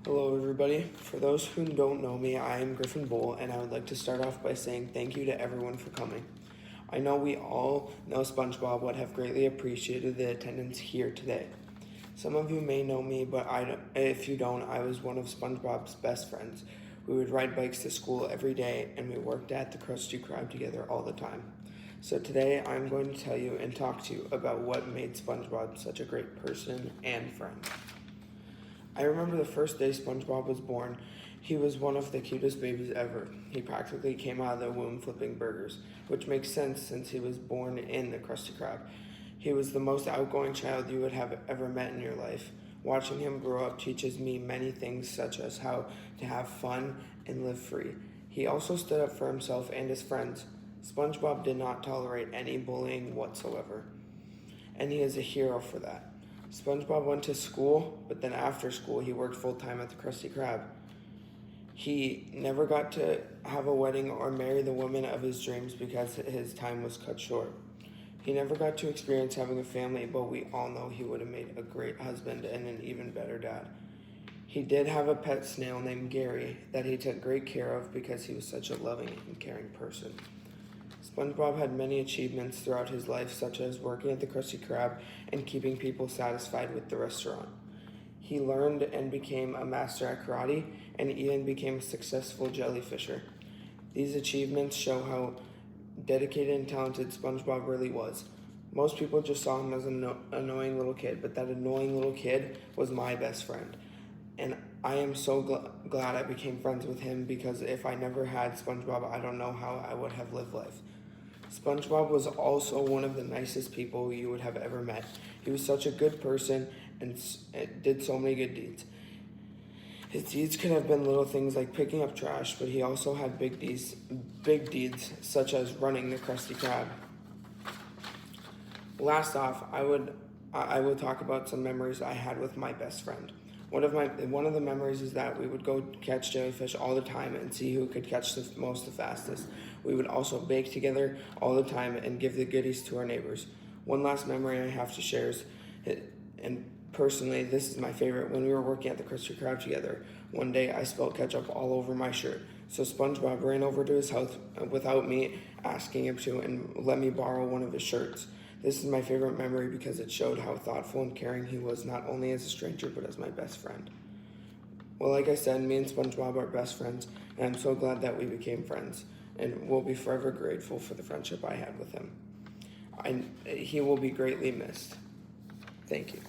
Hello, everybody. For those who don't know me, I am Griffin Bull, and I would like to start off by saying thank you to everyone for coming. I know we all know SpongeBob would have greatly appreciated the attendance here today. Some of you may know me, but if you don't, I was one of SpongeBob's best friends. We would ride bikes to school every day, and we worked at the Krusty Krab together all the time. So today, I'm going to tell you and talk to you about what made SpongeBob such a great person and friend. I remember the first day SpongeBob was born. He was one of the cutest babies ever. He practically came out of the womb flipping burgers, which makes sense since he was born in the Krusty Krab. He was the most outgoing child you would have ever met in your life. Watching him grow up teaches me many things, such as how to have fun and live free. He also stood up for himself and his friends. SpongeBob did not tolerate any bullying whatsoever, and he is a hero for that. SpongeBob went to school, but then after school, he worked full-time at the Krusty Krab. He never got to have a wedding or marry the woman of his dreams because his time was cut short. He never got to experience having a family, but we all know he would have made a great husband and an even better dad. He did have a pet snail named Gary that he took great care of because he was such a loving and caring person. SpongeBob had many achievements throughout his life, such as working at the Krusty Krab and keeping people satisfied with the restaurant. He learned and became a master at karate and even became a successful jellyfisher. These achievements show how dedicated and talented SpongeBob really was. Most people just saw him as an annoying little kid, but that annoying little kid was my best friend. And I am so glad I became friends with him because if I never had SpongeBob, I don't know how I would have lived life. SpongeBob was also one of the nicest people you would have ever met. He was such a good person and did so many good deeds. His deeds could have been little things like picking up trash, but he also had big deeds such as running the Krusty Krab. Last off, I will talk about some memories I had with my best friend. One of the memories is that we would go catch jellyfish all the time and see who could catch the fastest. We would also bake together all the time and give the goodies to our neighbors. One last memory I have to share is, and personally, this is my favorite, when we were working at the Krusty Krab together. One day I spilled ketchup all over my shirt, so SpongeBob ran over to his house without me asking him to and let me borrow one of his shirts. This is my favorite memory because it showed how thoughtful and caring he was, not only as a stranger, but as my best friend. Well, like I said, me and SpongeBob are best friends, and I'm so glad that we became friends, and will be forever grateful for the friendship I had with him. He will be greatly missed. Thank you.